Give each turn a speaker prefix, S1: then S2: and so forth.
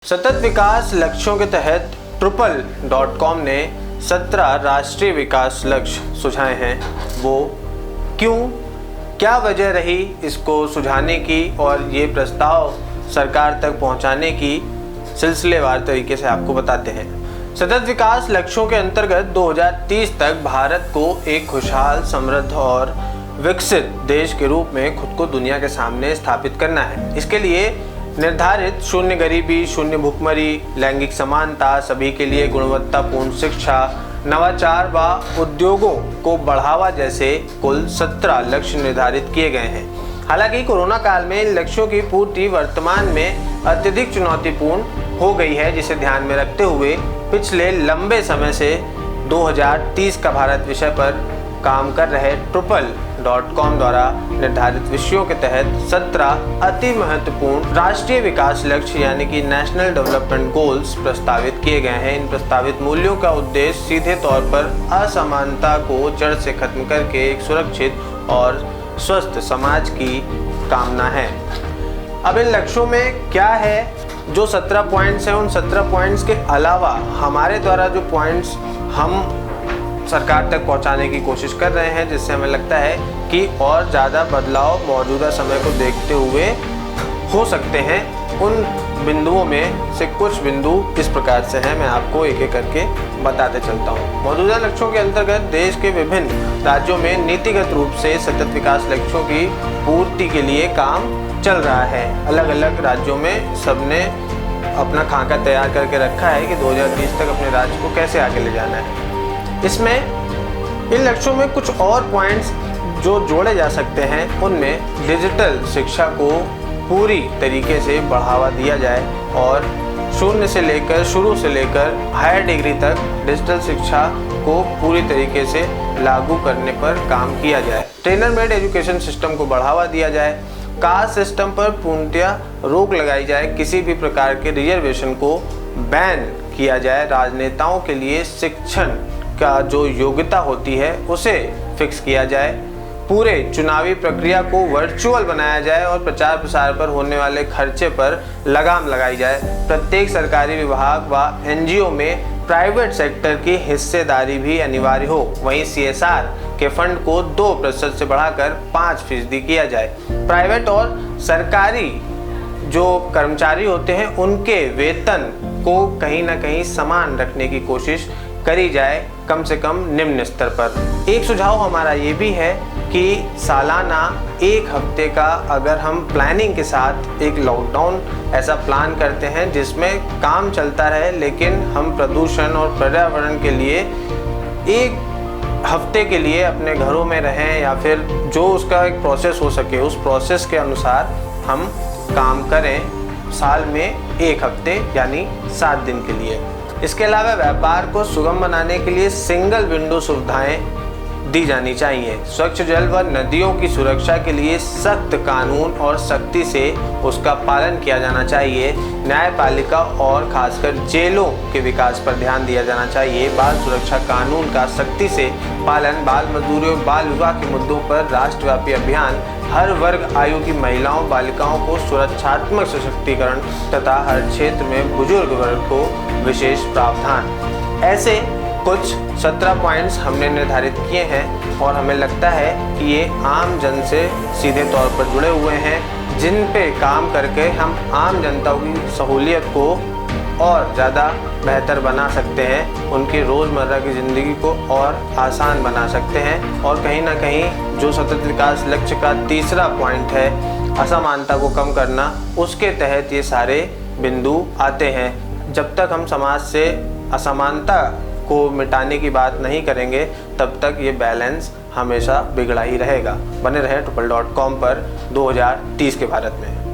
S1: सतत विकास लक्ष्यों के तहत ट्रिपल.com ने 17 राष्ट्रीय विकास लक्ष्य सुझाए हैं। वो क्यों, क्या वजह रही इसको सुझाने की और ये प्रस्ताव सरकार तक पहुंचाने की, सिलसिलेवार तरीके से आपको बताते हैं। सतत विकास लक्ष्यों के अंतर्गत 2030 तक भारत को एक खुशहाल, समृद्ध और विकसित देश के रूप में खुद को दुनिया के सामने स्थापित करना है। इसके लिए निर्धारित शून्य गरीबी, शून्य भुखमरी, लैंगिक समानता, सभी के लिए गुणवत्तापूर्ण शिक्षा, नवाचार व उद्योगों को बढ़ावा जैसे कुल 17 लक्ष्य निर्धारित किए गए हैं। हालांकि कोरोना काल में इन लक्ष्यों की पूर्ति वर्तमान में अत्यधिक चुनौतीपूर्ण हो गई है, जिसे ध्यान में रखते हुए पिछले लंबे समय से 2030 का भारत विषय पर काम कर रहे ट्रिपल.com द्वारा निर्धारित विषयों के तहत 17 अति महत्वपूर्ण राष्ट्रीय विकास लक्ष्य यानी कि नेशनल डेवलपमेंट गोल्स प्रस्तावित किए गए हैं। इन प्रस्तावित मूल्यों का उद्देश्य सीधे तौर पर असमानता को जड़ से खत्म करके एक सुरक्षित और स्वस्थ समाज की कामना है। अब इन लक्ष्यों में क्या है, जो 17 पॉइंट्स हैं, उन 17 पॉइंट्स के अलावा हमारे द्वारा जो पॉइंट्स हम सरकार तक पहुंचाने की कोशिश कर रहे हैं, जिससे हमें लगता है कि और ज़्यादा बदलाव मौजूदा समय को देखते हुए हो सकते हैं। उन बिंदुओं में से कुछ बिंदु इस प्रकार से हैं, मैं आपको एक एक करके बताते चलता हूँ। मौजूदा लक्ष्यों के अंतर्गत देश के विभिन्न राज्यों में नीतिगत रूप से सतत विकास लक्ष्यों की पूर्ति के लिए काम चल रहा है। अलग अलग राज्यों में सबने अपना खाका तैयार करके रखा है कि 2030 तक अपने राज्य को कैसे आगे ले जाना है। इसमें इन लक्ष्यों में कुछ और पॉइंट्स जो जोड़े जा सकते हैं, उनमें डिजिटल शिक्षा को पूरी तरीके से बढ़ावा दिया जाए और शुरू से लेकर हायर डिग्री तक डिजिटल शिक्षा को पूरी तरीके से लागू करने पर काम किया जाए। ट्रेनर मेड एजुकेशन सिस्टम को बढ़ावा दिया जाए। कास्ट सिस्टम पर पूर्णतया रोक लगाई जाए। किसी भी प्रकार के रिजर्वेशन को बैन किया जाए। राजनेताओं के लिए शिक्षण का जो योग्यता होती है उसे फिक्स किया जाए। पूरे चुनावी प्रक्रिया को वर्चुअल बनाया जाए और प्रचार प्रसार पर होने वाले खर्चे पर लगाम लगाई जाए। प्रत्येक सरकारी विभाग व एनजीओ में प्राइवेट सेक्टर की हिस्सेदारी भी अनिवार्य हो। वहीं CSR के फंड को 2% से बढ़ाकर 5% किया जाए। प्राइवेट और सरकारी जो कर्मचारी होते हैं उनके वेतन को कहीं ना कहीं समान रखने की कोशिश करी जाए, कम से कम निम्न स्तर पर। एक सुझाव हमारा ये भी है कि सालाना 1 हफ्ते का अगर हम प्लानिंग के साथ एक लॉकडाउन ऐसा प्लान करते हैं जिसमें काम चलता रहे, लेकिन हम प्रदूषण और पर्यावरण के लिए 1 हफ्ते के लिए अपने घरों में रहें, या फिर जो उसका एक प्रोसेस हो सके उस प्रोसेस के अनुसार हम काम करें साल में 1 हफ्ते यानी 7 दिन के लिए। इसके अलावा व्यापार को सुगम बनाने के लिए सिंगल विंडो सुविधाएं दी जानी चाहिए। स्वच्छ जल व नदियों की सुरक्षा के लिए सख्त कानून और सख्ती से उसका पालन किया जाना चाहिए। न्यायपालिका और खासकर जेलों के विकास पर ध्यान दिया जाना चाहिए। बाल सुरक्षा कानून का सख्ती से पालन, बाल मजदूरी और बाल विवाह के मुद्दों पर राष्ट्रव्यापी अभियान, हर वर्ग आयु की महिलाओं बालिकाओं को सुरक्षात्मक सशक्तिकरण तथा हर क्षेत्र में बुजुर्ग वर्ग को विशेष प्रावधान। ऐसे कुछ 17 पॉइंट्स हमने निर्धारित किए हैं और हमें लगता है कि ये आम जन से सीधे तौर पर जुड़े हुए हैं, जिन पे काम करके हम आम जनता की सहूलियत को और ज़्यादा बेहतर बना सकते हैं, उनकी रोज़मर्रा की ज़िंदगी को और आसान बना सकते हैं। और कहीं ना कहीं जो सतत विकास लक्ष्य का तीसरा पॉइंट है, असमानता को कम करना, उसके तहत ये सारे बिंदु आते हैं। जब तक हम समाज से असमानता को मिटाने की बात नहीं करेंगे, तब तक ये बैलेंस हमेशा बिगड़ा ही रहेगा। बने रहे ट्रिपल.com पर 2030 के भारत में।